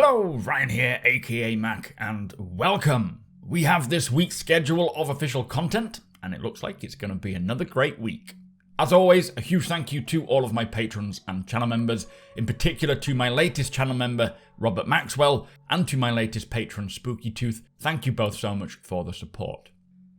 Hello, Ryan here, aka Mac, and welcome. We have this week's schedule of official content, and it looks like it's going to be another great week. As always, a huge thank you to all of my patrons and channel members, in particular to my latest channel member, Robert Maxwell, and to my latest patron, Spooky Tooth. Thank you both so much for the support.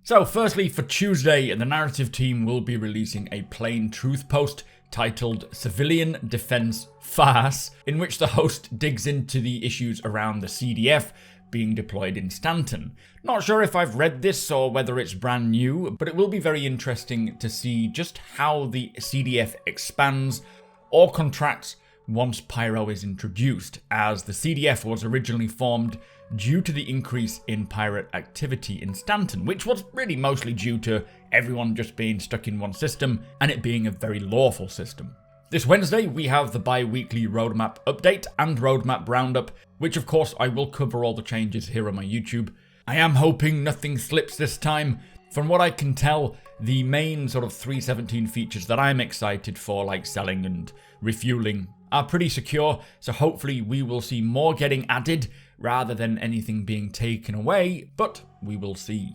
So, firstly, for Tuesday, the narrative team will be releasing a plain truth post titled Civilian Defense Farce, in which the host digs into the issues around the CDF being deployed in Stanton. Not sure if I've read this or whether it's brand new, but it will be very interesting to see just how the CDF expands or contracts once Pyro is introduced, as the CDF was originally formed due to the increase in pirate activity in Stanton, which was really mostly due to everyone just being stuck in one system and it being a very lawful system. This Wednesday, we have the bi-weekly roadmap update and roadmap roundup, which of course I will cover all the changes here on my YouTube. I am hoping nothing slips this time. From what I can tell, the main sort of 3.17 features that I'm excited for, like selling and refueling, are pretty secure, so hopefully we will see more getting added rather than anything being taken away, but we will see.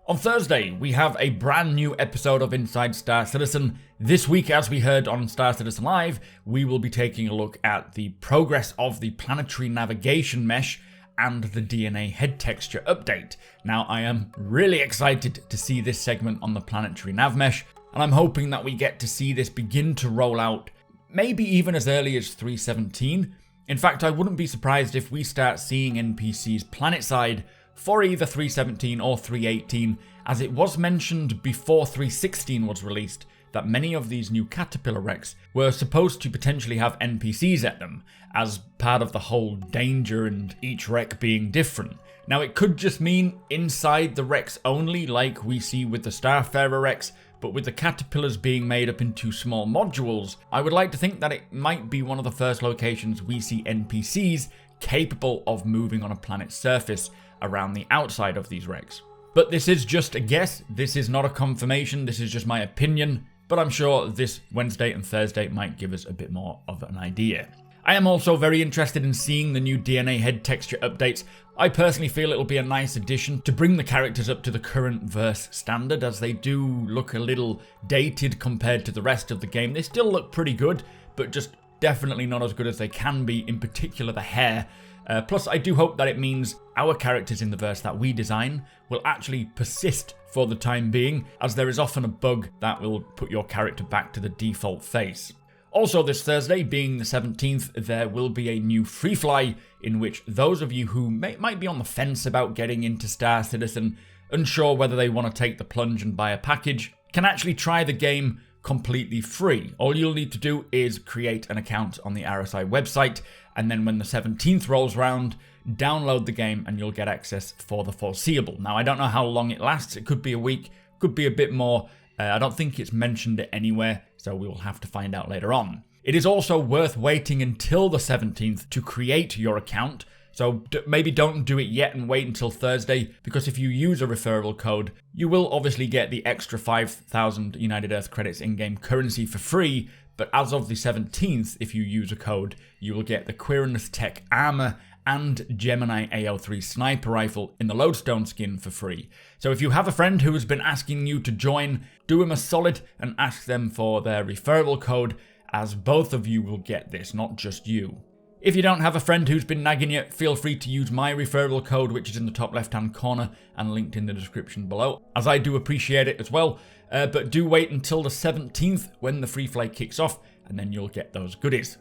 On Thursday, we have a brand new episode of Inside Star Citizen. This week, as we heard on Star Citizen Live, we will be taking a look at the progress of the planetary navigation mesh and the DNA head texture update. Now, I am really excited to see this segment on the planetary nav mesh, and I'm hoping that we get to see this begin to roll out maybe even as early as 3.17. In fact, I wouldn't be surprised if we start seeing NPCs PLANETSIDE for either 3.17 or 3.18, as it was mentioned before 3.16 was released that many of these new Caterpillar wrecks were supposed to potentially have NPCs at them, as part of the whole danger and each wreck being different. Now, it could just mean inside the wrecks only, like we see with the Starfarer wrecks, but with the Caterpillars being made up into small modules, I would like to think that it might be one of the first locations we see NPCs capable of moving on a planet's surface around the outside of these wrecks. But this is just a guess, this is not a confirmation, this is just my opinion, but I'm sure this Wednesday and Thursday might give us a bit more of an idea. I am also very interested in seeing the new DNA head texture updates. I personally feel it'll be a nice addition to bring the characters up to the current verse standard, as they do look a little dated compared to the rest of the game. They still look pretty good, but just definitely not as good as they can be, in particular the hair. Plus, I do hope that it means our characters in the verse that we design will actually persist for the time being, as there is often a bug that will put your character back to the default face. Also this Thursday, being the 17th, there will be a new free fly in which those of you who might be on the fence about getting into Star Citizen, unsure whether they want to take the plunge and buy a package, can actually try the game completely free. All you'll need to do is create an account on the RSI website, and then when the 17th rolls around, download the game and you'll get access for the foreseeable. Now, I don't know how long it lasts. It could be a week, could be a bit more. I don't think it's mentioned it anywhere, so we will have to find out later on. It is also worth waiting until the 17th to create your account, so maybe don't do it yet and wait until Thursday, because if you use a referral code, you will obviously get the extra 5,000 United Earth credits in-game currency for free, but as of the 17th, if you use a code, you will get the Quirinus Tech armor and Gemini AO3 sniper rifle in the Lodestone skin for free. So if you have a friend who has been asking you to join, do him a solid and ask them for their referral code, as both of you will get this, not just you. If you don't have a friend who's been nagging you, feel free to use my referral code, which is in the top left hand corner and linked in the description below, as I do appreciate it as well. But do wait until the 17th when the free flight kicks off, and then you'll get those goodies.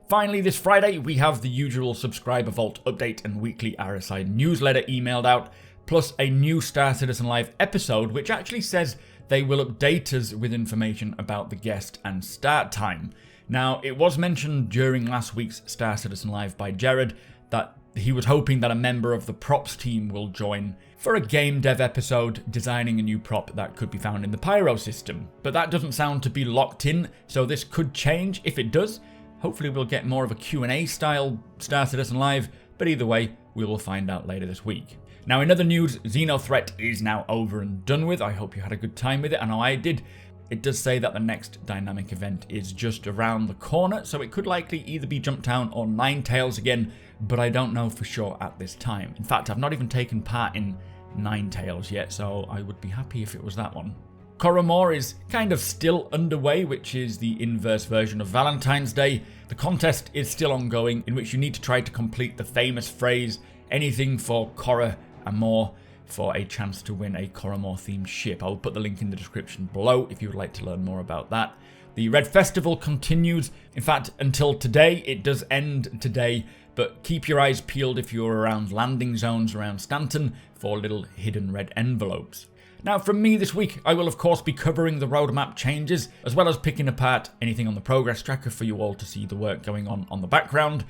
Finally, this Friday, we have the usual subscriber vault update and weekly RSI newsletter emailed out, plus a new Star Citizen Live episode, which actually says they will update us with information about the guest and start time. Now, it was mentioned during last week's Star Citizen Live by Jared that he was hoping that a member of the props team will join for a game dev episode designing a new prop that could be found in the Pyro system. But that doesn't sound to be locked in, so this could change. If it does, hopefully we'll get more of a Q&A style Star Citizen Live, but either way, we will find out later this week. Now, in other news, Xeno Threat is now over and done with. I hope you had a good time with it. I know I did. it does say that the next dynamic event is just around the corner, so it could likely either be Jumptown or Ninetales again, but I don't know for sure at this time. In fact, I've not even taken part in Ninetales yet, so I would be happy if it was that one. Coromore is kind of still underway, which is the inverse version of Valentine's Day. The contest is still ongoing, in which you need to try to complete the famous phrase, anything for Cora and more, for a chance to win a Coromore themed ship. I'll put the link in the description below if you would like to learn more about that. The Red Festival continues, in fact until today. It does end today, but keep your eyes peeled if you're around landing zones around Stanton for little hidden red envelopes. Now from me this week, I will of course be covering the roadmap changes, as well as picking apart anything on the progress tracker for you all to see the work going on the background.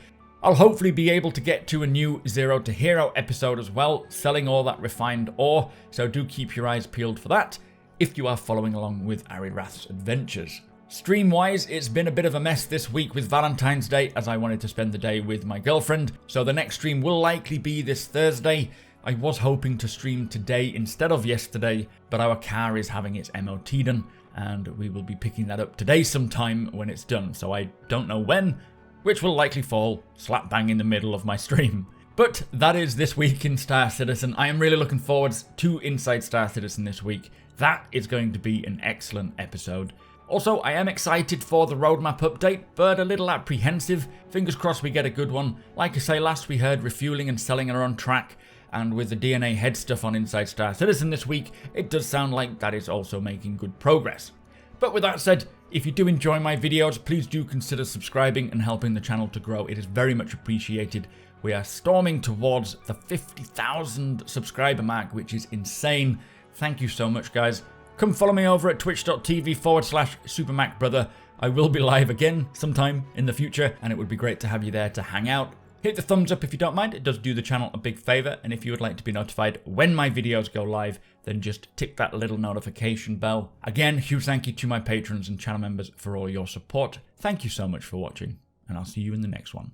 I'll hopefully be able to get to a new Zero to Hero episode as well, selling all that refined ore, so do keep your eyes peeled for that if you are following along with Arirath's adventures. Stream-wise, it's been a bit of a mess this week with Valentine's Day, as I wanted to spend the day with my girlfriend, so the next stream will likely be this Thursday. I was hoping to stream today instead of yesterday, but our car is having its MOT done, and we will be picking that up today sometime when it's done, so I don't know when, which will likely fall slap bang in the middle of my stream. But that is this week in Star Citizen. I am really looking forward to Inside Star Citizen this week. That is going to be an excellent episode. Also, I am excited for the roadmap update, but a little apprehensive. Fingers crossed we get a good one. Like I say, last we heard refueling and selling are on track, and with the DNA head stuff on Inside Star Citizen this week, it does sound like that is also making good progress. But with that said, if you do enjoy my videos, please do consider subscribing and helping the channel to grow. It is very much appreciated. We are storming towards the 50,000 subscriber mark, which is insane. Thank you so much, guys. Come follow me over at twitch.tv/supermacbrother. I will be live again sometime in the future, and it would be great to have you there to hang out. Hit the thumbs up if you don't mind, it does do the channel a big favour, and if you would like to be notified when my videos go live, then just tick that little notification bell. Again, huge thank you to my patrons and channel members for all your support. Thank you so much for watching, and I'll see you in the next one.